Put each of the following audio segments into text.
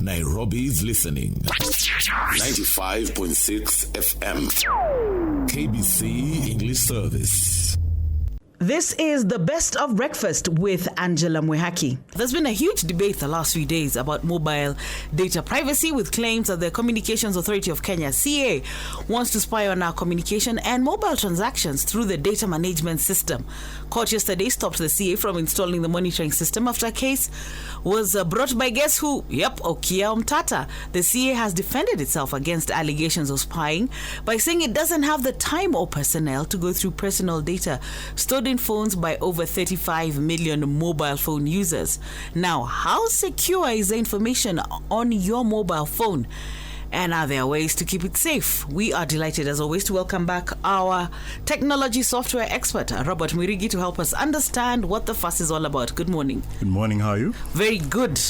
Nairobi's listening. 95.6 FM. KBC English Service. This is the Best of Breakfast with Angela Mwirigi. There's been a huge debate the last few days about mobile data privacy, with claims that the Communications Authority of Kenya, CA, wants to spy on our communication and mobile transactions through the data management system. Court yesterday stopped the CA from installing the monitoring system after a case was brought by guess who? Yep, Okia Omtata. The CA has defended itself against allegations of spying by saying it doesn't have the time or personnel to go through personal data stored in phones by over 35 million mobile phone users. Now, how secure is the information on your mobile phone? And are there ways to keep it safe? We are delighted, as always, to welcome back our technology software expert, Robert Mwirigi, to help us understand what the fuss is all about. Good morning. Good morning. How are you? Very good.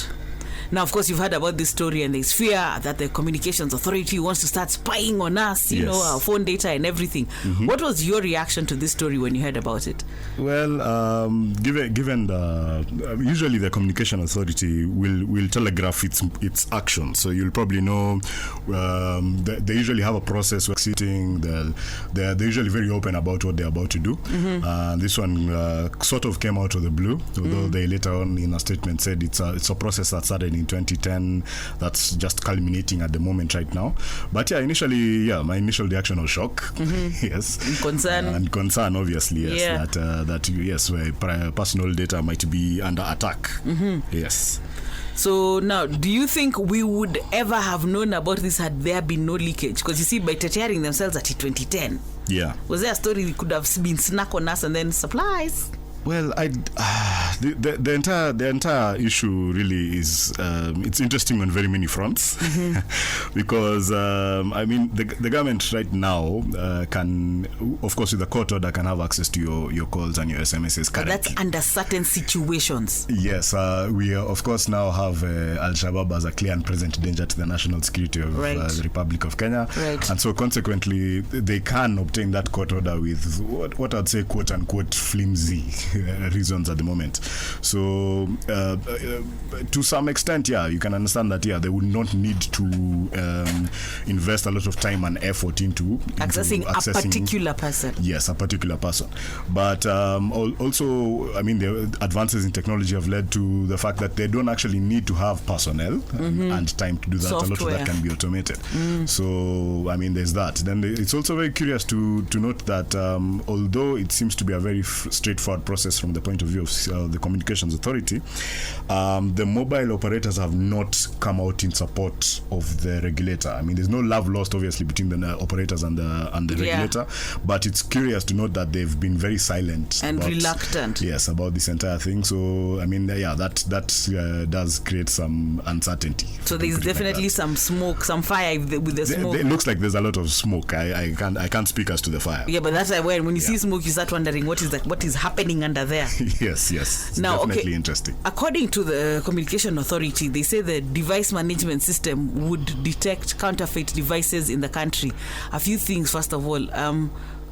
Now, of course, you've heard about this story, and there's fear that the Communications Authority wants to start spying on us, you know, our phone data and everything. Mm-hmm. What was your reaction to this story when you heard about it? Well, given the usually the Communication Authority will telegraph its action. So you'll probably know they usually have a process where they're usually very open about what they're about to do. Mm-hmm. This one sort of came out of the blue, although they later on in a statement said it's a process that started in 2010 that's just culminating at the moment right now. But my initial reaction was shock. Mm-hmm. Yes. And concern, obviously, yes. Yeah. Where personal data might be under attack. Mm-hmm. Yes. So now, do you think we would ever have known about this had there been no leakage? Because you see, by tearing themselves at 2010, was there a story that could have been snuck on us and then supplies? Well, the entire issue really is it's interesting on very many fronts. Mm-hmm. Because the government right now can, of course, with the court order, can have access to your calls and your SMSs currently. But that's under certain situations. Yes, we of course now have Al-Shabaab as a clear and present danger to the national security of the Republic of Kenya, and so consequently they can obtain that court order with what I'd say quote unquote flimsy reasons at the moment. So to some extent, you can understand that they would not need to invest a lot of time and effort into accessing a particular person. Yes, a particular person. But also, the advances in technology have led to the fact that they don't actually need to have personnel and time to do that. Software. A lot of that can be automated. So there's that. Then it's also very curious to note that although it seems to be a very straightforward process from the point of view of the Communications Authority, the mobile operators have not come out in support of the regulator. There's no love lost, obviously, between the operators and the regulator, but it's curious to note that they've been very silent and reluctant. Yes, about this entire thing. So that does create some uncertainty. So there's definitely some smoke, some fire with the smoke. It looks like there's a lot of smoke. I can't speak as to the fire. Yeah, but that's why when you see smoke, you start wondering what is happening under there. Yes. It's now, definitely interesting. According to the Communication Authority, they say the device management system would detect counterfeit devices in the country. A few things, first of all.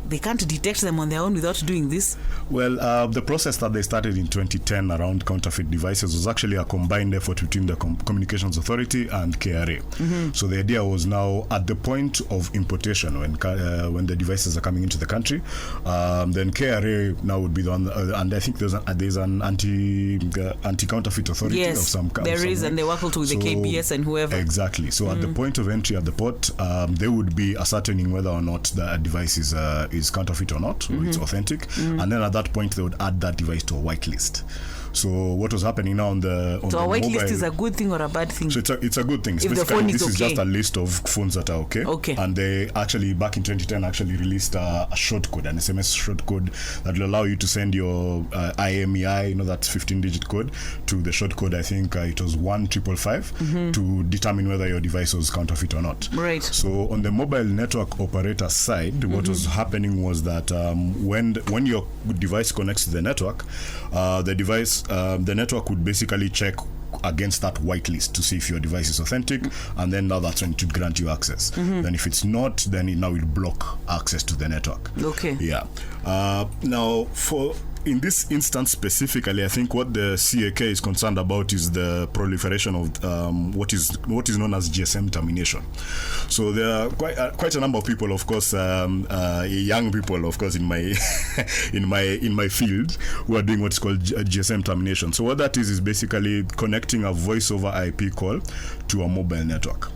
They can't detect them on their own without doing this? Well, the process that they started in 2010 around counterfeit devices was actually a combined effort between the Communications Authority and KRA. Mm-hmm. So the idea was now at the point of importation, when the devices are coming into the country, then KRA now would be the one, and I think there's an anti-counterfeit authority of some kind. There is, and they work with the KBS and whoever. Exactly. So at the point of entry at the port, they would be ascertaining whether or not the device is counterfeit or not, or it's authentic, and then at that point they would add that device to a whitelist. So what was happening now on the a whitelist is a good thing or a bad thing? So it's a good thing. If the phone is this is just a list of phones that are okay. And they actually back in 2010 released a short code, an SMS short code that will allow you to send your IMEI, that 15-digit code, to the short code. I think it was 1555 to determine whether your device was counterfeit or not. Right. So on the mobile network operator side, what was happening was that when your device connects to the network, the network would basically check against that whitelist to see if your device is authentic, and then now that's when it would grant you access. Then if it's not, then it now will block access to the network. Okay. Yeah. Now in this instance specifically, I think what the CAK is concerned about is the proliferation of what is known as GSM termination. So there are quite a number of people, of course, young people, of course, in my in my field, who are doing what's called GSM termination. So what that is basically connecting a voice over IP call to a mobile network.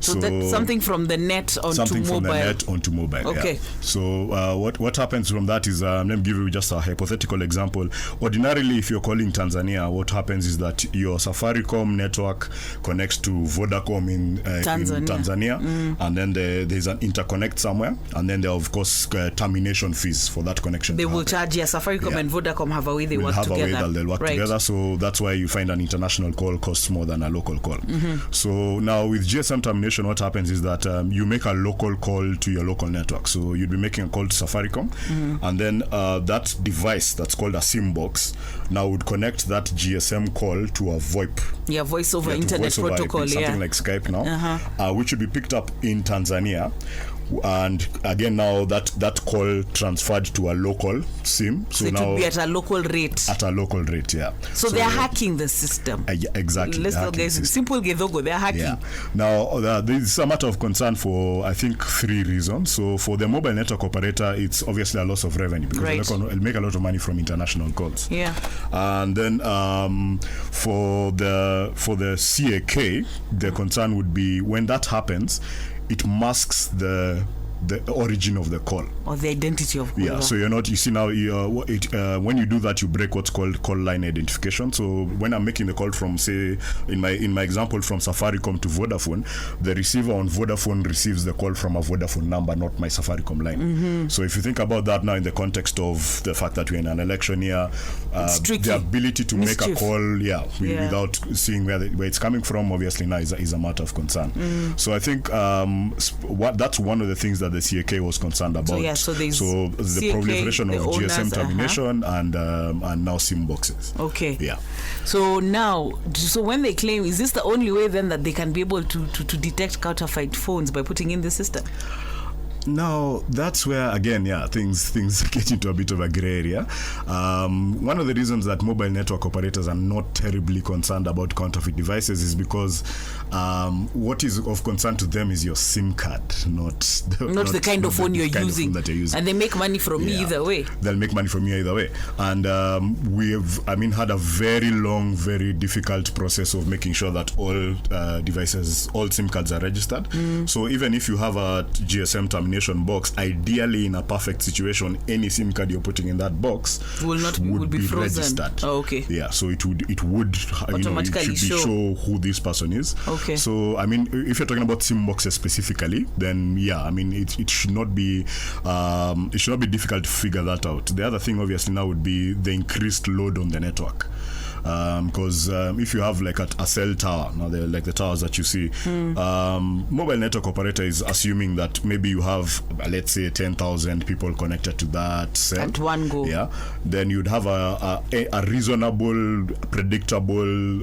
So that's something from the net onto something mobile. From the net onto mobile. Okay. Yeah. So what happens from that is, let me give you just a hypothetical example. Ordinarily, if you're calling Tanzania, what happens is that your Safaricom network connects to Vodacom in Tanzania, and then there's an interconnect somewhere, and then there are, of course, termination fees for that connection. They will charge. Yeah, Safaricom and Vodacom have a way they work together. They'll work together. So that's why you find an international call costs more than a local call. So now with GSM termination, what happens is that you make a local call to your local network. So you'd be making a call to Safaricom, and then that device that's called a SIM box now would connect that GSM call to a VoIP. Yeah, voice over internet protocol. IP, something like Skype now, which would be picked up in Tanzania. And again, now that call transferred to a local SIM. So it now would be at a local rate. At a local rate, yeah. So they're hacking the system. Yeah, exactly. Let's tell guys, simple Gedhogo, they're hacking. Yeah. Now, this is a matter of concern for, I think, 3 reasons. So for the mobile network operator, it's obviously a loss of revenue because they'll make a lot of money from international calls. Yeah. And then for the CAK, the concern would be when that happens, it masks the origin of the call or the identity of caller. Yeah, so you're not, you see now, when you do that, you break what's called call line identification. So when I'm making the call from, say, in my example, from Safaricom to Vodafone, the receiver on Vodafone receives the call from a Vodafone number, not my Safaricom line. So if you think about that now in the context of the fact that we're in an election year, the ability to make a call without seeing where it's coming from, obviously now is a matter of concern. So I think that's one of the things that the CAK was concerned about. So the CAK, proliferation of GSM termination and now SIM boxes. Okay. Yeah. So now, when they claim, is this the only way then that they can be able to detect counterfeit phones by putting in the system? Now, that's where, again, things get into a bit of a gray area. One of the reasons that mobile network operators are not terribly concerned about counterfeit devices is because what is of concern to them is your SIM card, not the kind of phone you're using. That you're using. And they make money from me either way. They'll make money from you either way. And we've had a very long, very difficult process of making sure that all devices, all SIM cards are registered. So even if you have a GSM termination box, ideally in a perfect situation, any SIM card you're putting in that box would be frozen. Registered. Oh, okay. Yeah, so it would automatically it should show who this person is. Okay. So if you're talking about SIM boxes specifically, then it should not be difficult to figure that out. The other thing obviously now would be the increased load on the network. Because if you have like a cell tower, now they're like the towers that you see, mobile network operator is assuming that maybe you have, let's say, 10,000 people connected to that cell at one go. Yeah, then you'd have a reasonable, predictable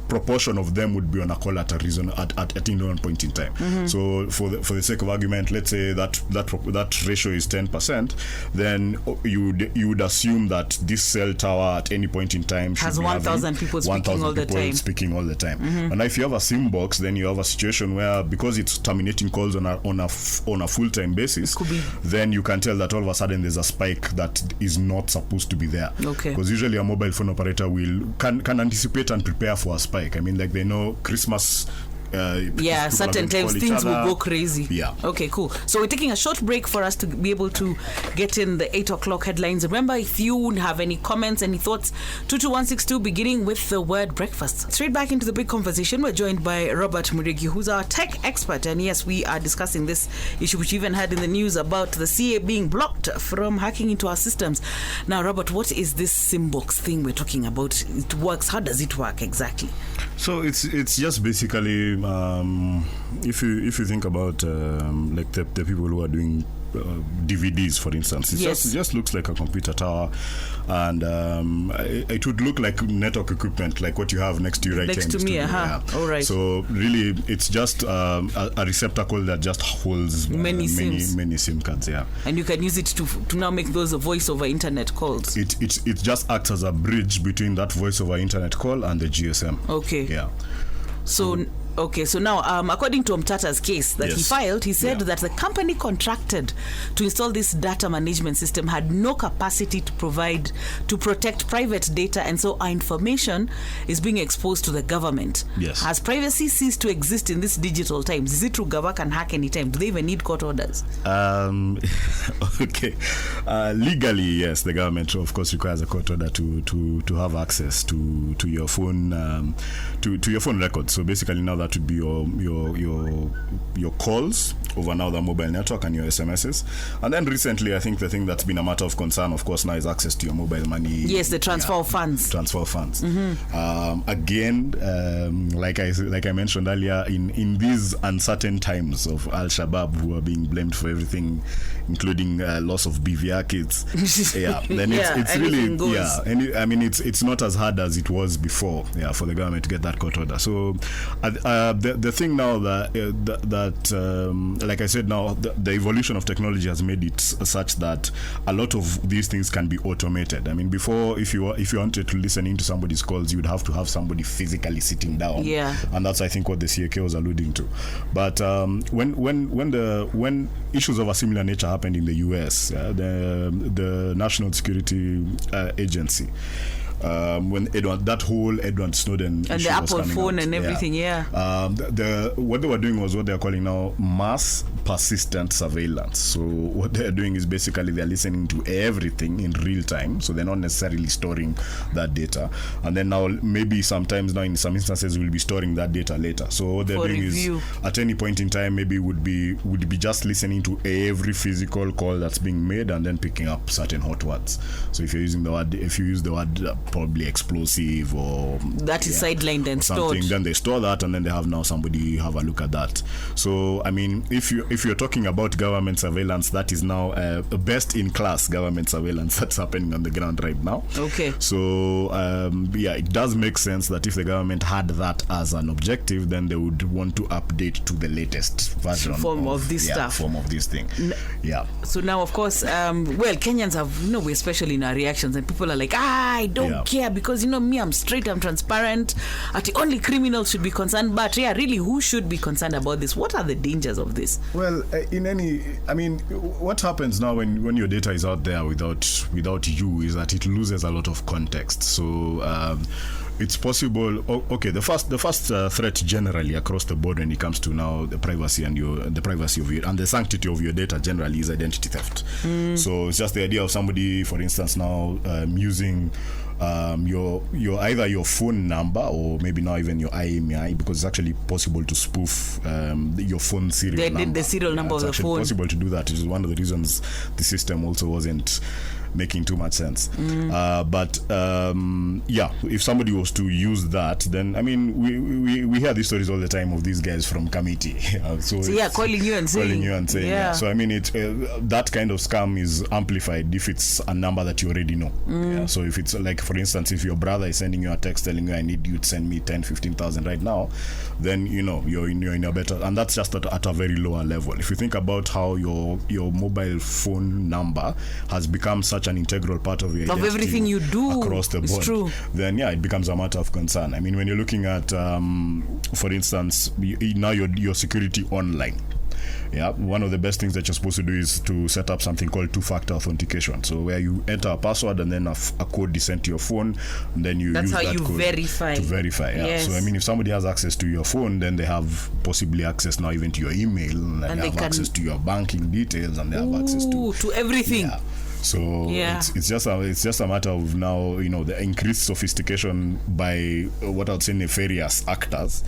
proportion of them would be on a call at one point in time. So for the sake of argument, let's say that ratio is 10%, then you would assume that this cell tower at any point in time has 1,000 people speaking all the time. And if you have a SIM box, then you have a situation where, because it's terminating calls on a full-time basis, then you can tell that all of a sudden there's a spike that is not supposed to be there. Okay. Because usually a mobile phone operator can anticipate and prepare for a spike. They know Christmas. Certain times things will go crazy. Yeah. Okay, cool. So we're taking a short break for us to be able to get in the 8 o'clock headlines. Remember, if you have any comments, any thoughts, 22162, beginning with the word breakfast. Straight back into the big conversation. We're joined by Robert Mwirigi, who's our tech expert. And yes, we are discussing this issue, which you even had in the news about the CA being blocked from hacking into our systems. Now, Robert, what is this SIM box thing we're talking about? It works. How does it work exactly? So it's just basically if you think about like the people who are doing DVDs, for instance. It just looks like a computer tower, and it would look like network equipment, like what you have next to you right next here. To me, all right. So really, it's just a receptacle that just holds many SIM cards. Yeah, and you can use it to now make those voice over internet calls. It just acts as a bridge between that voice over internet call and the GSM. Okay. Yeah. So now, according to Omtata's case that he filed, he said that the company contracted to install this data management system had no capacity to protect private data, and so our information is being exposed to the government. Yes. Has privacy ceased to exist in these digital times? Is it true Gava can hack anytime? Do they even need court orders? Okay. Legally, yes, the government of course requires a court order to have access to your phone to your phone records. So basically now that would be your calls over now the mobile network and your SMSs. And then recently, I think the thing that's been a matter of concern, of course, now is access to your mobile money. Yes, the transfer of funds. Mm-hmm. Again, like I mentioned earlier, in these uncertain times of Al-Shabaab, who are being blamed for everything, including loss of BVR kids. Then it's really goes. And it's not as hard as it was before. For the government to get that court order. So the thing now that like I said, now the evolution of technology has made it such that a lot of these things can be automated. I mean, before, if you wanted to listen into somebody's calls, you would have to have somebody physically sitting down. And that's, I think, what the CAK was alluding to. But when issues of a similar nature happened in the US, the National Security Agency, when that whole Edward Snowden and the Apple phone and everything, what they were doing was what they're calling now mass persistent surveillance. So what they're doing is basically they're listening to everything in real time, so they're not necessarily storing that data, and then now maybe sometimes now in some instances we'll be storing that data later. So what they're doing is at any point in time maybe would be just listening to every physical call that's being made and then picking up certain hot words. So if you use the word probably explosive or that is sidelined and stored, then they store that and then they have now somebody have a look at that. So I mean, if you're talking about government surveillance, that is now a best in class government surveillance that's happening on the ground right now. Okay. So it does make sense that if the government had that as an objective, then they would want to update to the latest version of this stuff. Form of this thing. So now, of course, Kenyans have, especially in our reactions, and people are like, I don't care because me, I'm straight, I'm transparent. Only criminals should be concerned. But really, who should be concerned about this? What are the dangers of this? Well, what happens now when your data is out there without you is that it loses a lot of context. So it's possible. The first threat generally across the board when it comes to now the privacy and the privacy of your and the sanctity of your data generally is identity theft. So it's just the idea of somebody, for instance, now using your either your phone number or maybe not even your IMEI, because it's actually possible to spoof your phone serial number. The serial number of the phone. It's possible to do that. It is one of the reasons the system also wasn't making too much sense. But if somebody was to use that, then we hear these stories all the time of these guys from committee. Calling you and saying. So that kind of scam is amplified if it's a number that you already know. So if it's like, for instance, if your brother is sending you a text telling you I need you to send me 10,000-15,000 right now, then you're in a better, and that's just at a very lower level. If you think about how your mobile phone number has become such an integral part of your identity, everything you do across the board, then it becomes a matter of concern. I mean, when you're looking at for instance now your security online, one of the best things that you're supposed to do is to set up something called two-factor authentication. So where you enter a password and then a code is sent to your phone, and then that's use how that you code verify. To verify. Yes. So if somebody has access to your phone, then they have possibly access now even to your email, and they have access to your banking details, and they have access to everything. So Yeah. it's just a matter of now, the increased sophistication by what I would say nefarious actors,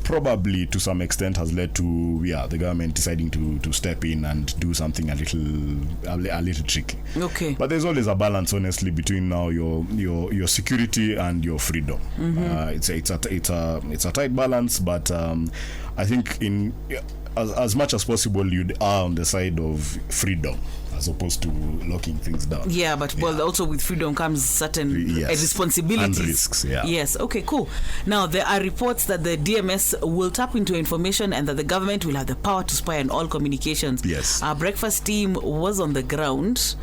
probably to some extent has led to the government deciding to step in and do something a little tricky. Okay. But there's always a balance, honestly, between now your security and your freedom. It's a tight balance, but I think as much as possible you'd err on the side of freedom as opposed to locking things down. Yeah, but also with freedom comes certain responsibilities and risks. Yeah. Yes. Okay. Cool. Now there are reports that the DMS will tap into information and that the government will have the power to spy on all communications. Yes. Our breakfast team was on the ground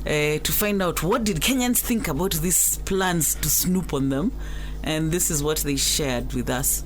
to find out what did Kenyans think about these plans to snoop on them, and this is what they shared with us.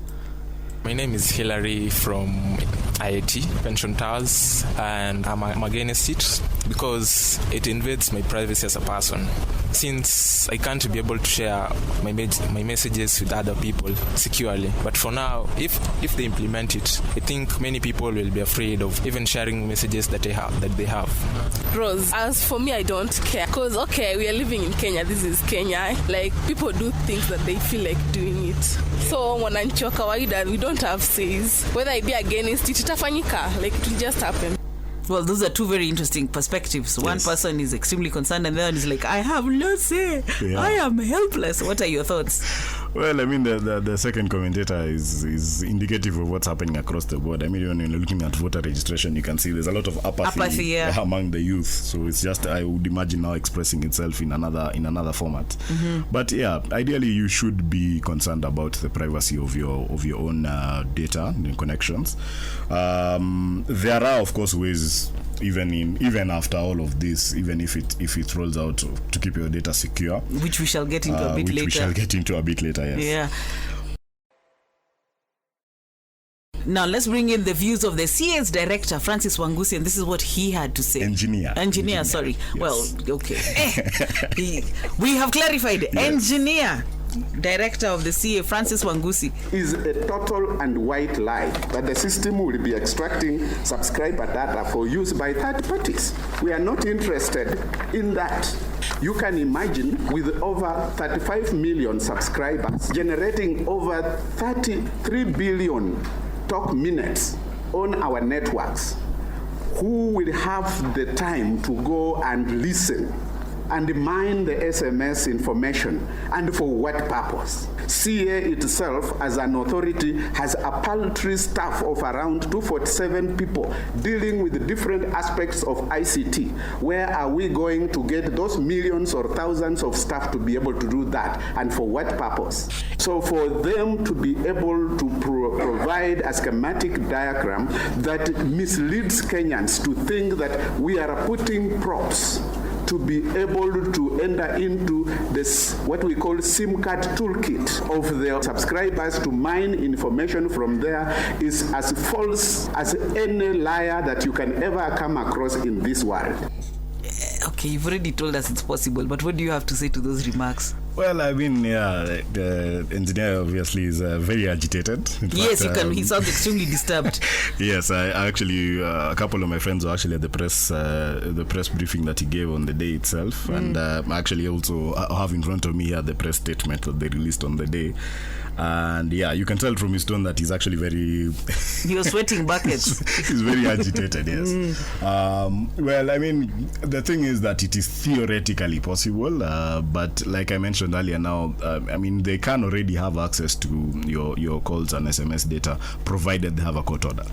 My name is Hilary from IIT, Pension Towers, and I'm against it because it invades my privacy as a person. Since I can't be able to share my messages with other people securely. But for now, if they implement it, I think many people will be afraid of even sharing messages that they have. Rose, as for me, I don't care. Because, we are living in Kenya. This is Kenya. Like, people do things that they feel like doing it. So, wananchi wa kawaida, we don't have says. Whether I be against it, itafanyika. Like, it will just happen. Well, those are two very interesting perspectives. One person is extremely concerned and the other is like, I have no say. Yeah. I am helpless. What are your thoughts? Well, I mean, the second commentator is indicative of what's happening across the board. I mean, when you're looking at voter registration, you can see there's a lot of apathy among the youth. So it's just, I would imagine, now expressing itself in another format. But ideally, you should be concerned about the privacy of your own data and connections. There are, of course, ways. Even after all of this, even if it rolls out to keep your data secure, which we shall get into a bit later. Yes. Yeah. Now let's bring in the views of the CA's director, Francis Wangusi, and this is what he had to say. Engineer, sorry. Yes. Well, okay. We have clarified. Yes. Engineer. Director of the CA, Francis Wangusi. Is a total and white lie that the system will be extracting subscriber data for use by third parties. We are not interested in that. You can imagine with over 35 million subscribers generating over 33 billion talk minutes on our networks, who will have the time to go and listen and mine the SMS information, and for what purpose? CA itself, as an authority, has a paltry staff of around 247 people dealing with different aspects of ICT. Where are we going to get those millions or thousands of staff to be able to do that, and for what purpose? So for them to be able to provide a schematic diagram that misleads Kenyans to think that we are putting props to be able to enter into this, what we call SIM card toolkit of their subscribers to mine information from there, is as false as any liar that you can ever come across in this world. Okay, you've already told us it's possible, but what do you have to say to those remarks? Well, I mean, the engineer obviously is very agitated. Yes, he sounds extremely disturbed. Yes, I actually, a couple of my friends were actually at the press briefing that he gave on the day itself, and actually also have in front of me here the press statement that they released on the day. And you can tell from his tone that he's actually very... He was sweating buckets. He's very agitated, yes. Well, I mean, the thing is that it is theoretically possible, but like I mentioned earlier now, I mean, they can already have access to your calls and SMS data, provided they have a court order.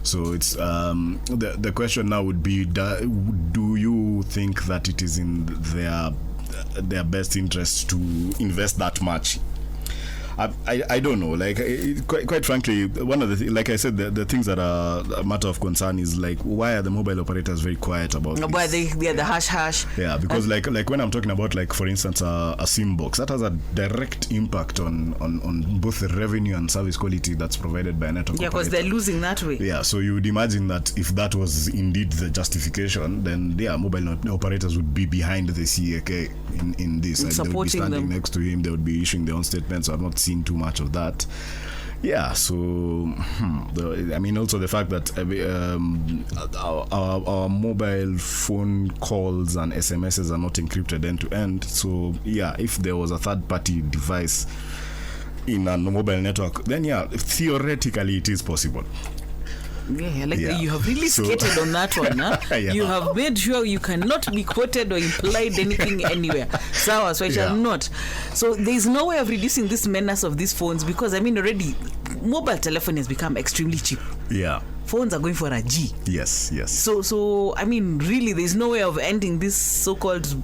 So it's the question now would be, do you think that it is in their best interest to invest that much? I don't know. Like, quite frankly, one of the like I said, the things that are a matter of concern is like, why are the mobile operators very quiet about this? Why they are the hash? Yeah, because like when I'm talking about, like, for instance, a SIM box, that has a direct impact on both the revenue and service quality that's provided by a network operator. Yeah, because they're losing that way. Yeah, so you would imagine that if that was indeed the justification, then mobile operators would be behind the CAK in this. Supporting they would be standing them next to him. They would be issuing their own statements. So I'm not seen too much of that. Yeah, so also the fact that our mobile phone calls and SMSs are not encrypted end to end. So yeah, if there was a third-party device in a mobile network, then yeah, theoretically it is possible. Yeah, you have really skated on that one, huh? Yeah. You have made sure you cannot be quoted or implied anything anywhere. So I shall not. So there is no way of reducing this menace of these phones, because already mobile telephony has become extremely cheap. Yeah. Phones are going for a G. Yes. So really there's no way of ending this so-called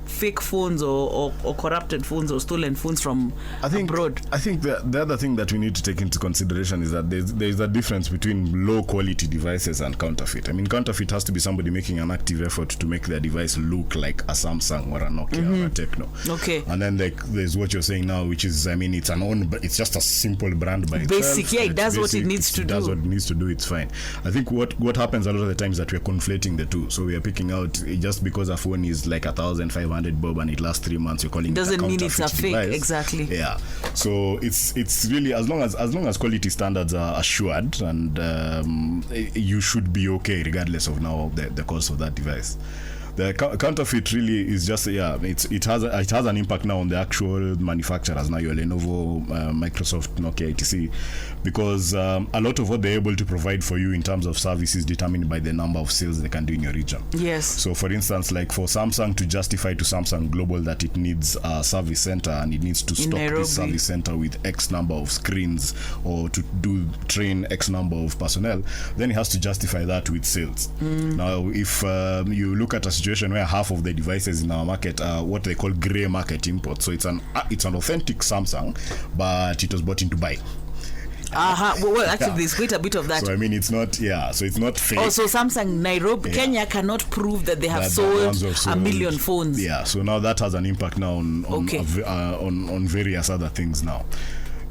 fake phones or corrupted phones or stolen phones from abroad. I think the other thing that we need to take into consideration is that there's a difference between low quality devices and counterfeit. Counterfeit has to be somebody making an active effort to make their device look like a Samsung or a Nokia or a Techno. Okay. And then there's what you're saying now, which is it's just a simple brand by itself. Basic, yeah, it does what it needs to do. It does what it needs to do, it's fine. I think what happens a lot of the times that we're conflating the two. So we are picking out just because a phone is like 1,500 bob and it lasts 3 months, you're calling it doesn't mean it's a fake device. Exactly. Yeah, so it's really as long as quality standards are assured, and you should be okay regardless of now the cost of that device. The counterfeit really is just it has an impact now on the actual manufacturers, now your Lenovo, Microsoft, Nokia, etc., because a lot of what they're able to provide for you in terms of service is determined by the number of sales they can do in your region. Yes. So for instance, like for Samsung to justify to Samsung Global that it needs a service center and it needs to stock this service center with X number of screens or to train X number of personnel, then it has to justify that with sales. Now if you look at a situation where half of the devices in our market are what they call grey market imports, so it's an authentic Samsung, but it was bought in Dubai. Well, actually, there's quite a bit of that. So it's not. Yeah, so it's not fake. Also, Samsung Nairobi, Kenya cannot prove that they have sold a million phones. Yeah, so now that has an impact now on various other things now.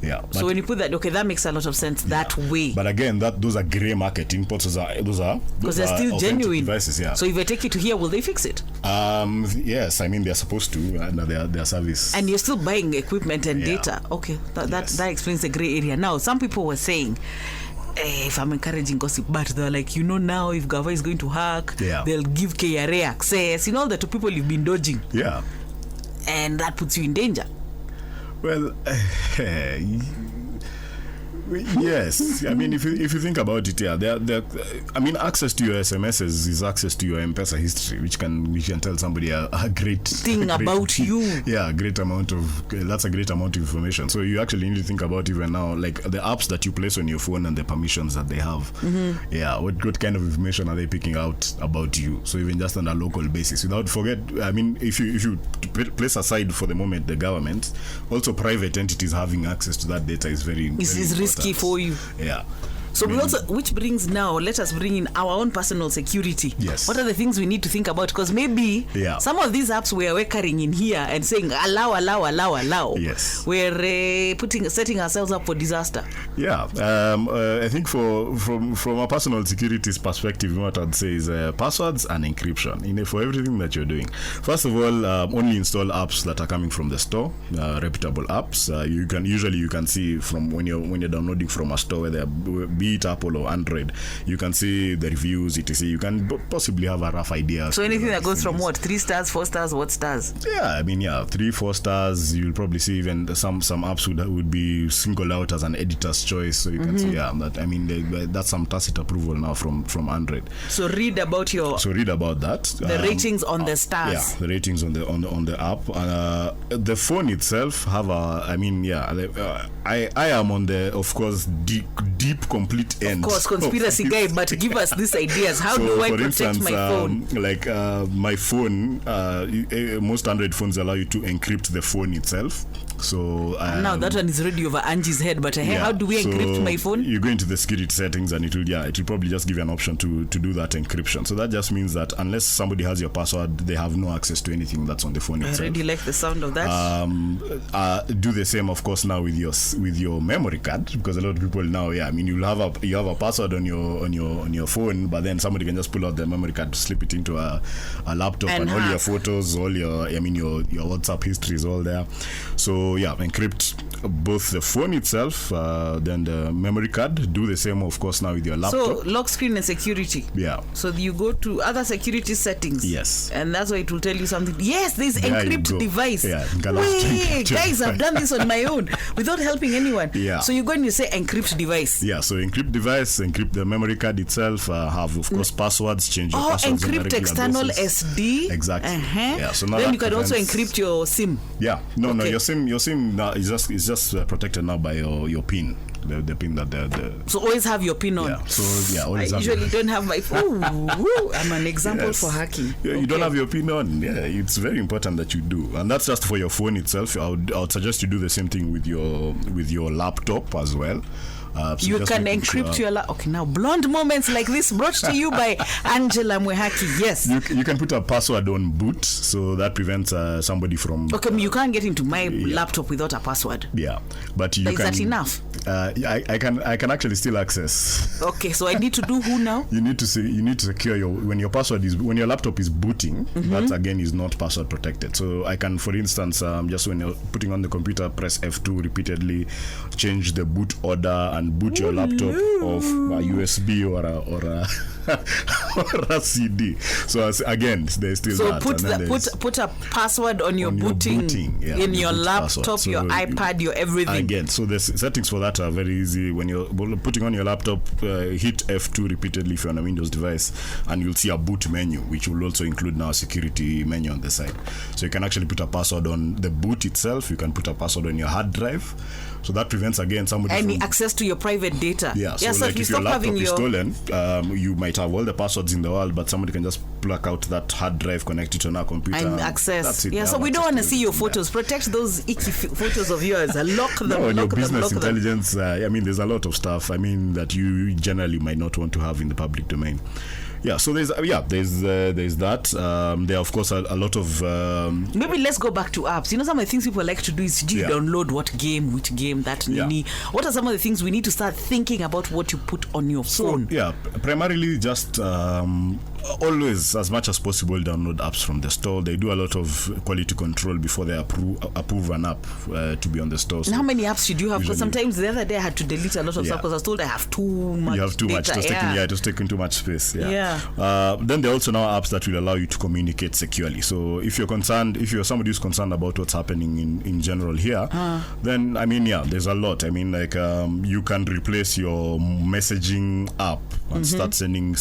Yeah. So when you put that, that makes a lot of sense that way. But again, those are grey market imports. Those are because they're still genuine devices. Yeah. So if I take it to here, will they fix it? Yes, they're supposed to under their service. And you're still buying equipment and data. Okay, that explains the grey area. Now, some people were saying, if I'm encouraging gossip, but they're like, now if Gava is going to hack, they'll give KRA access. All the two people you've been dodging. Yeah. And that puts you in danger. Well, yes. If you think about it, access to your SMSs is access to your M-Pesa history, which can tell somebody a great thing about you. Yeah, that's a great amount of information. So you actually need to think about even now, like the apps that you place on your phone and the permissions that they have. Yeah, what kind of information are they picking out about you? So even just on a local basis, without forget, if you place aside for the moment the government, also private entities having access to that data is very risky for you. Yeah. So which brings now, let us bring in our own personal security. Yes. What are the things we need to think about? Because maybe some of these apps we are carrying in here and saying allow. Yes. We're setting ourselves up for disaster. Yeah. I think from a personal security's perspective, what I'd say is passwords and encryption for everything that you're doing. First of all, only install apps that are coming from the store, reputable apps. You can see from when you're downloading from a store, whether be it Apple or Android, you can see the reviews, etc. You can possibly have a rough idea. So anything that goes from what, 3 stars, 4 stars, what stars? Yeah, 3-4 stars. You'll probably see even some apps would be singled out as an editor's choice. So you can see that's some tacit approval now from Android. So read about that. The ratings on the stars. Yeah, the ratings on the app. The phone itself have I am on the, of course, deep complete end. Of course, conspiracy guy, but give us these ideas. How do I protect my phone? My phone, most Android phones allow you to encrypt the phone itself. So now that one is already over Angie's head, but how do we encrypt my phone? You go into the security settings and it will probably just give you an option to do that encryption. So that just means that unless somebody has your password, they have no access to anything that's on the phone itself. I really like the sound of that. Do the same, of course, now with your memory card, because a lot of people now, mean, you have a password on your phone, but then somebody can just pull out the memory card, slip it into a laptop, and all your photos, all your WhatsApp history is all there. So yeah, encrypt both the phone itself, then the memory card. Do the same, of course, now with your laptop. So lock screen and security. Yeah. So you go to other security settings. Yes. And that's why it will tell you something. Yes, there's encrypt device. Yeah. Wait, guys, I've done this on my own without helping anyone. Yeah. So you go and you say encrypt device. Yeah. So encrypt device, encrypt the memory card itself. Have of course passwords. Change your passwords. Encrypt external SD. Exactly. Yeah. So now then you can also encrypt your SIM. Yeah. No. Your SIM is just protected now by your PIN. The pin that so always have your pin on. Yeah. So yeah, always I usually don't have my phone. I'm an example for hacking. Yeah, you don't have your pin on. Yeah, it's very important that you do, and that's just for your phone itself. I would suggest you do the same thing with your laptop as well. So you can encrypt your okay, now blonde moments like this brought to you by Angela Mwirigi. Yes, you can put a password on boot, so that prevents somebody from you can't get into my laptop without a password. Yeah, but you is that enough? I can actually still access. Okay, so I need to do who now? You need to secure when your laptop is booting. That again is not password protected. So I can, for instance, just when you're putting on the computer, press F2 repeatedly, change the boot order, and boot your laptop off a USB or a CD. So again, there's still that. Put a password on your booting in your laptop, so your iPad, your everything. Again, so the settings for that are very easy. When you're putting on your laptop, hit F2 repeatedly if you're on a Windows device, and you'll see a boot menu, which will also include now a security menu on the side. So you can actually put a password on the boot itself. You can put a password on your hard drive. So that prevents again somebody from access to your private data. Yeah. So like if your laptop is stolen, you might have all the passwords in the world, but somebody can just pluck out that hard drive, connect it on our computer, and access. That's it. Yeah. So we don't want to see your photos. Protect those icky photos of yours. Lock them. No, your business intelligence. I mean, there's a lot of stuff. I mean, that you generally might not want to have in the public domain. Yeah, so there's that. There are of course a lot of maybe let's go back to apps. You know, some of the things people like to do is download which game that nini. What are some of the things we need to start thinking about what you put on your phone? So, primarily just always, as much as possible, download apps from the store. They do a lot of quality control before they approve an app to be on the store. So and how many apps should you have? Because sometimes the other day I had to delete a lot of stuff because I was told I have too much. You have too much. It was taking too much space. Then there are also now apps that will allow you to communicate securely. So if you're somebody who's concerned about what's happening in general here, then I mean, there's a lot. I mean, like you can replace your messaging app and start sending.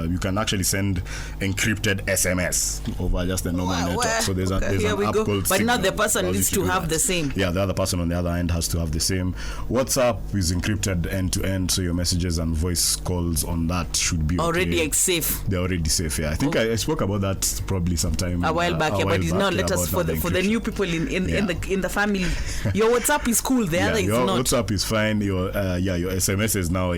You can actually send encrypted SMS over just the normal network. So there's an app called But now the person needs to have the same. Yeah, the other person on the other end has to have the same. WhatsApp is encrypted end to end, so your messages and voice calls on that should be already safe. They're already safe. Yeah, I think I spoke about that probably sometime a while back. But now let us for the new people in the family. Your WhatsApp is cool. The other is not. Your WhatsApp is fine. Your SMSs now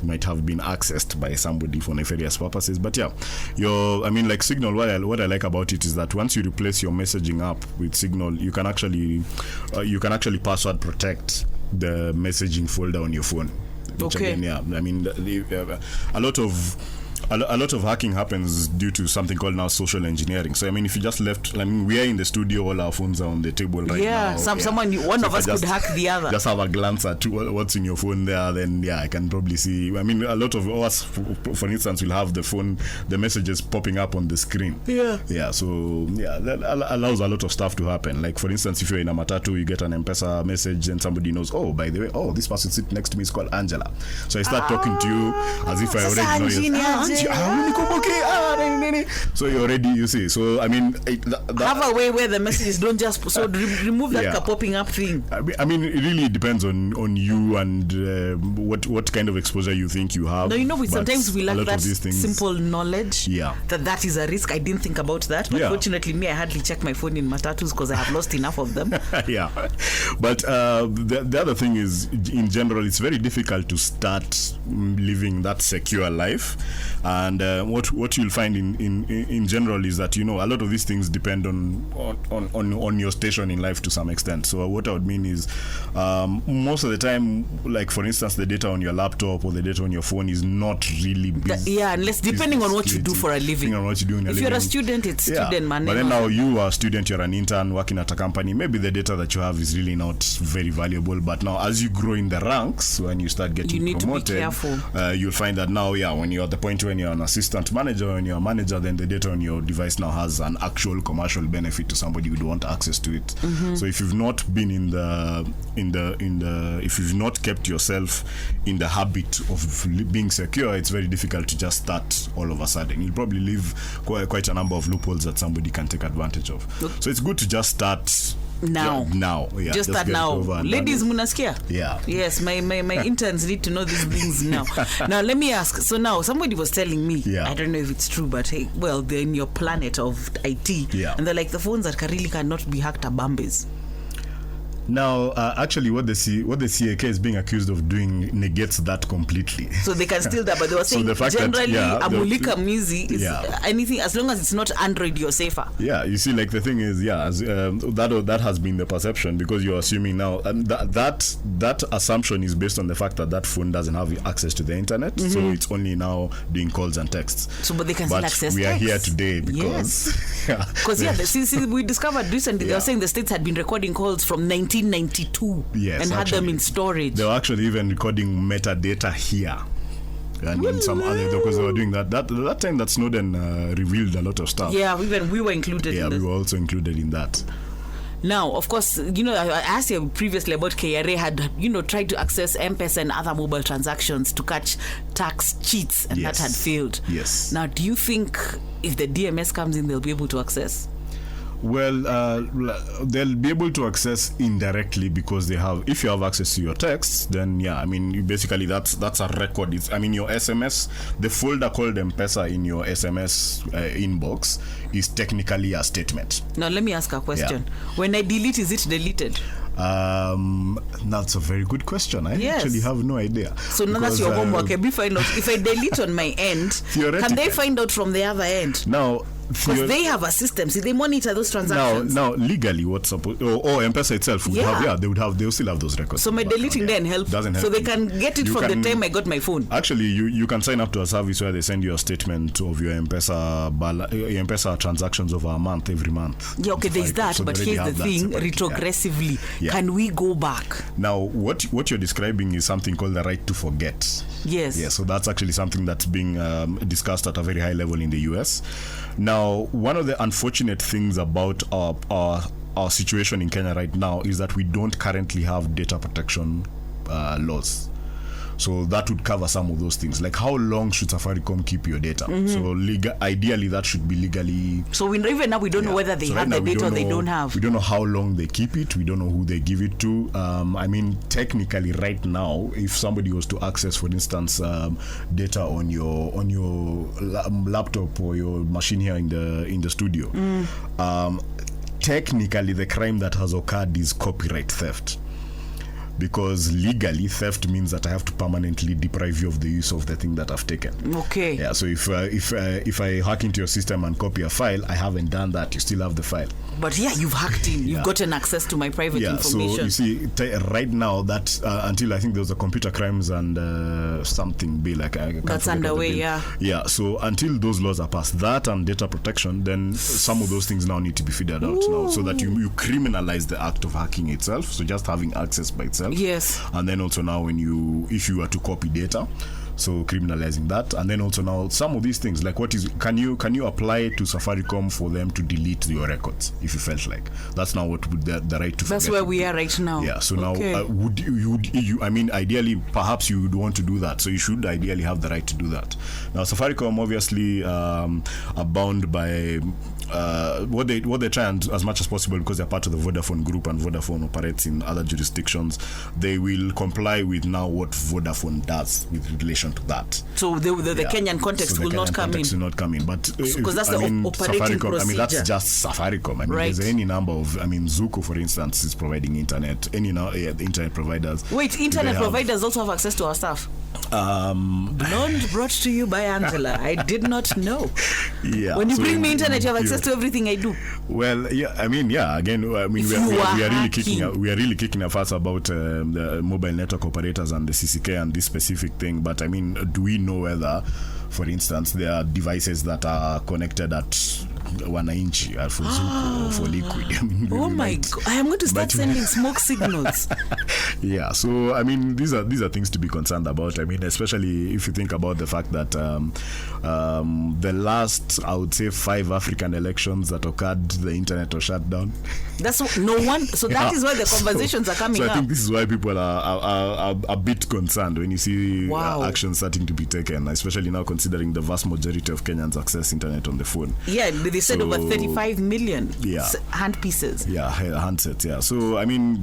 might have been accessed by somebody for nefarious purposes. But like Signal, what I like about it is that once you replace your messaging app with Signal, you can actually password protect the messaging folder on your phone. Which again, I mean, a lot of hacking happens due to something called now social engineering. So I mean, if you just left, I mean, we are in the studio, all our phones are on the table right now. One of us could hack the other. Just have a glance at what's in your phone there, then I can probably see. I mean, a lot of us, for instance, will have the messages popping up on the screen. So that allows a lot of stuff to happen. Like for instance, if you're in a matatu, you get an M-Pesa message and somebody knows, oh, by the way, this person sitting next to me is called Angela. So I start talking to you as if I already know you. So you already, you see. So I mean, have a way where the messages don't just remove that popping up thing. I mean, it really depends on you and what kind of exposure you think you have. No, sometimes we lack that simple knowledge. That is a risk. I didn't think about that. But fortunately, I hardly check my phone in matatus because I have lost enough of them. But the other thing is, in general, it's very difficult to start living that secure life. And what you'll find in general is that, a lot of these things depend on your station in life to some extent. So what I would mean is most of the time, like for instance, the data on your laptop or the data on your phone is not really busy. Unless depending on what you do for a living. Depending on what you do in a living. If you're a student, it's student money. But then now you are a student, you're an intern working at a company, maybe the data that you have is really not very valuable. But now as you grow in the ranks, when you start getting promoted, you'll find that now, when you're at the point when you're an assistant manager and you're a manager, then the data on your device now has an actual commercial benefit to somebody who would want access to it. So if you've not been if you've not kept yourself in the habit of being secure, it's very difficult to just start all of a sudden. You'll probably leave quite a number of loopholes that somebody can take advantage of. So it's good to just start now. Just start now. Ladies, munasikia? Yes, my interns need to know these things now. Now let me ask. So now somebody was telling me, I don't know if it's true, but hey, well, they're in your planet of IT, and they're like, the phones that really cannot be hacked are Bambis. Now, actually, what the CAK is being accused of doing negates that completely. So they can steal that, but they were saying generally, Amulika Muzi is anything, as long as it's not Android, you're safer. Yeah, you see, like the thing is, that has been the perception, because you're assuming now, that assumption is based on the fact that phone doesn't have access to the internet, so it's only now doing calls and texts. So, but they can still access we text. Are here today because... we discovered recently, they were saying the states had been recording calls from 1992 and had them in storage. They were actually even recording metadata here. And in some other, because they were doing that time that Snowden revealed a lot of stuff. Yeah, even we were included in that. Yeah, we were also included in that. Now, of course, I asked you previously about KRA had, tried to access M-Pesa and other mobile transactions to catch tax cheats, and that had failed. Yes. Now, do you think if the DMS comes in, they'll be able to access? Well, they'll be able to access indirectly because if you have access to your texts, then basically that's a record. Your SMS, the folder called M-Pesa in your SMS inbox is technically a statement. Now, let me ask a question. When I delete, is it deleted? That's a very good question. I actually have no idea. So now that's your homework. If I delete on my end, can they find out from the other end? Now, because they have a system, they monitor those transactions. Now legally, what's supposed M-Pesa itself would they'll still have those records. So my deleting then helps. Doesn't help. So they can get it from the time I got my phone. Actually, you can sign up to a service where they send you a statement of your M-Pesa transactions over a month every month. Yeah, okay, there's that. So but here's the thing: retrogressively, can we go back? Now, what you're describing is something called the right to forget. Yes. Yeah. So that's actually something that's being discussed at a very high level in the US. Now, one of the unfortunate things about our situation in Kenya right now is that we don't currently have data protection laws. So that would cover some of those things. Like, how long should Safaricom keep your data? So ideally, that should be legally... So even now, we don't know whether they have the data or they don't have. We don't know how long they keep it. We don't know who they give it to. Technically, right now, if somebody was to access, for instance, data on your laptop or your machine here in the studio, technically, the crime that has occurred is copyright theft. Because legally, theft means that I have to permanently deprive you of the use of the thing that I've taken. Okay. Yeah. So if I hack into your system and copy a file, I haven't done that. You still have the file. But you've hacked in. You've gotten access to my private information. So you see, right now, that until I think there was a computer crimes and something bill that's underway. Yeah. So until those laws are passed, that and data protection, then some of those things now need to be figured out now, so that you criminalize the act of hacking itself. So just having access by itself. Yes. And then also now if you were to copy data, so criminalizing that. And then also now some of these things, like can you apply to Safaricom for them to delete your records if you felt like? That's now what would the right to. That's where we are right now. Yeah. So now would you ideally perhaps you would want to do that, so you should ideally have the right to do that. Now Safaricom obviously are bound by what they try and as much as possible, because they're part of the Vodafone group and Vodafone operates in other jurisdictions, they will comply with now what Vodafone does with relation to that. So the Kenyan context so will not come in. Will not come in, but because that's the operating procedure. I mean, that's just Safaricom. I mean, there's any number of. I mean, Zuko, for instance, is providing internet. The internet providers. Wait, internet providers also have access to our stuff. Blonde brought to you by Angela. I did not know. Yeah. When you bring me internet, you have access to everything I do. Well, yeah. I mean, yeah. Again, I mean, we are really kicking a fuss about the mobile network operators and the CCK and this specific thing. But I mean, do we know whether, for instance, there are devices that are connected at 1 inch for Zuko or for Liquid? I mean, oh my God! I am going to start sending smoke signals. Yeah. So I mean, these are things to be concerned about. I mean, especially if you think about the fact that the last, I would say, 5 African elections that occurred, the internet was shut down. That's no one. So that is why the conversations are coming up. So I think this is why people are a bit concerned when you see action starting to be taken, especially now considering the vast majority of Kenyans access internet on the phone. Yeah, they said over 35 million handpieces. Yeah, handsets. Yeah. So I mean,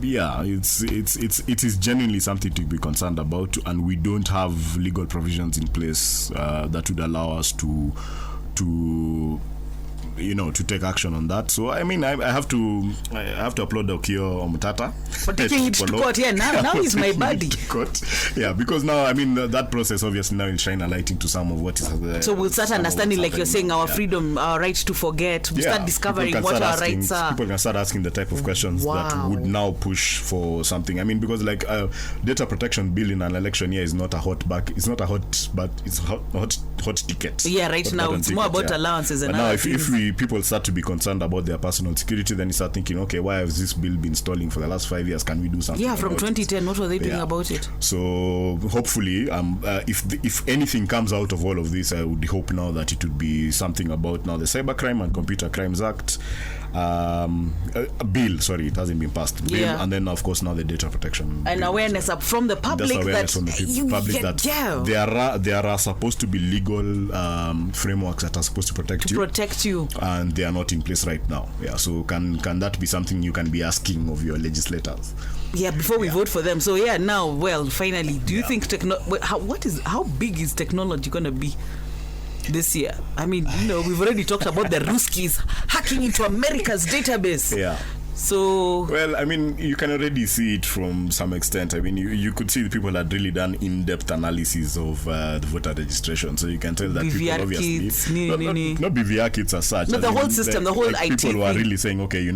yeah, it is genuinely something to be concerned about, and we don't have legal provisions in place that would allow us to take action on that. So I mean, I have to applaud Okio Omutata for taking it to court. Yeah, now he's my buddy. Yeah, because now I mean that process obviously now will shine a light into some of what is. So we'll start understanding, like you're saying, our freedom, our right to forget. We start discovering what our rights are. People can start asking the type of questions that would now push for something. I mean, because like data protection bill in an election year is not a hot back. It's not a hot, but it's hot ticket. Yeah, right now it's more about allowances and. But now if people start to be concerned about their personal security, then you start thinking, okay, why has this bill been stalling for the last 5 years? Can we do something? Yeah, from 2010, what were they doing about it? So hopefully, if anything comes out of all of this, I would hope now that it would be something about now the Cybercrime and Computer Crimes Act. Bill, sorry, it hasn't been passed. Bill, and then of course now the data protection and bill, awareness up from the public there are supposed to be legal frameworks that are supposed to protect you, and they are not in place right now. Yeah, so can that be something you can be asking of your legislators? Yeah, before we vote for them. So yeah, now, well, finally, do you think how big is technology going to be this year? I mean, we've already talked about the Ruskies hacking into America's database. Yeah. So, well, I mean, you can already see it from some extent. I mean, you could see the people had really done in-depth analysis of the voter registration, so you can tell that BVR people obviously kits, not BVR kits as such. No, the whole system, the whole IT. People were really saying, okay,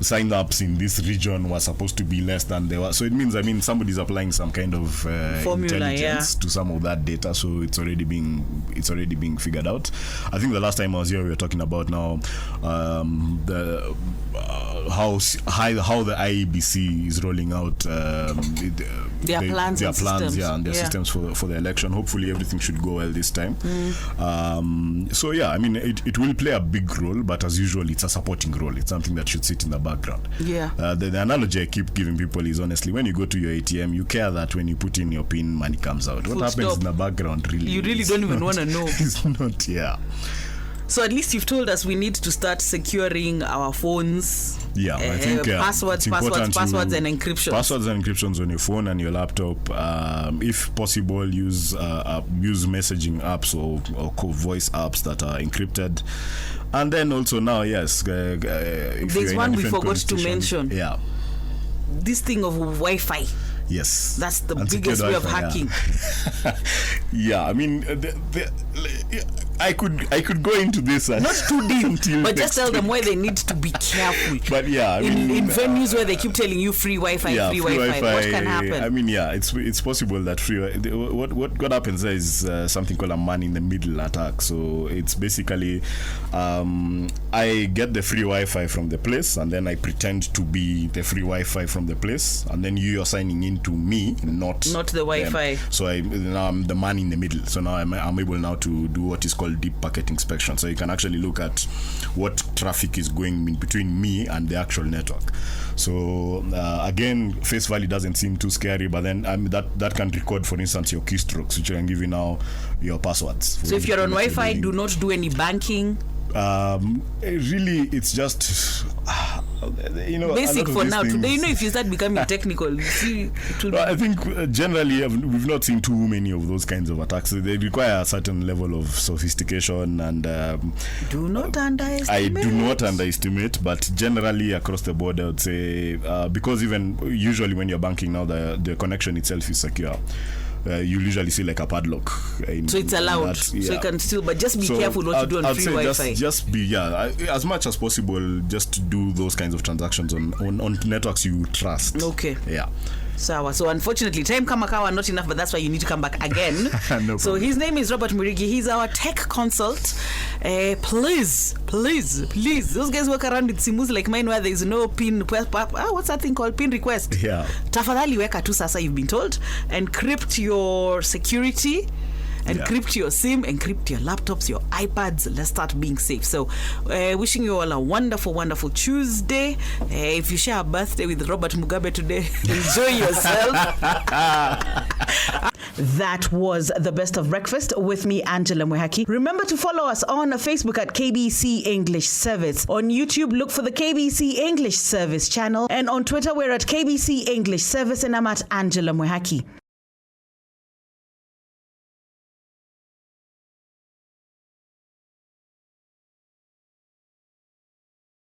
sign-ups in this region were supposed to be less than they were. So it means, somebody's applying some kind of formula, intelligence to some of that data. So it's already being figured out. I think the last time I was here, we were talking about now how the IEBC is rolling out their plans and their systems for the election. Hopefully everything should go well this time. So yeah, I mean it will play a big role, but as usual it's a supporting role. It's something that should sit in the background. The analogy I keep giving people is, honestly, when you go to your ATM, you care that when you put in your PIN, money comes out. What happens in the background really, you really don't even want to know. It's not. So at least you've told us we need to start securing our phones. Yeah, I think passwords and encryptions. Passwords and encryptions on your phone and your laptop. If possible, use messaging apps or voice apps that are encrypted. And then also now, yes, there's one we forgot to mention. Yeah, this thing of Wi-Fi. Yes, that's the biggest way of hacking. Yeah, I mean, I could go into this not too deep, but just tell them why they need to be careful. But yeah, I mean, in venues where they keep telling you free Wi-Fi, free Wi-Fi, what can happen? I mean, yeah, it's possible that what happens there is something called a man-in-the-middle attack. So it's basically I get the free Wi-Fi from the place, and then I pretend to be the free Wi-Fi from the place, and then you are signing in to me, not the Wi-Fi. So now I'm the man in the middle. So now I'm able now to do what is called deep packet inspection. So you can actually look at what traffic is going in between me and the actual network. So again, face value doesn't seem too scary, but then that can record, for instance, your keystrokes, which can give you now your passwords. So if you're on Wi-Fi, do not do any banking. Really, it's just Basic for now. Today, if you start becoming technical, you see. I think generally we've not seen too many of those kinds of attacks. They require a certain level of sophistication and. Do not underestimate. I do not underestimate, but generally across the board, I would say because even usually when you're banking now, the connection itself is secure. You usually see like a padlock. So it's allowed. So you can still, but just be careful what you do on free Wi-Fi. Just be, as much as possible, just to do those kinds of transactions on networks you trust. Okay. Yeah. So unfortunately, time kama kawa not enough, but that's why you need to come back again. No so his name is Robert Mwirigi. He's our tech consult. Please, those guys work around with simus like mine where there is no pin. What's that thing called? Pin request. Yeah. Tafadhali weka tu sasa, you've been told. Encrypt your security. Encrypt your SIM, encrypt your laptops, your iPads. Let's start being safe. So, wishing you all a wonderful, wonderful Tuesday. If you share a birthday with Robert Mugabe today, enjoy yourself. That was the Best of Breakfast with me, Angela Mwirigi. Remember to follow us on Facebook at KBC English Service. On YouTube, look for the KBC English Service channel. And on Twitter, we're at KBC English Service, and I'm at Angela Mwirigi.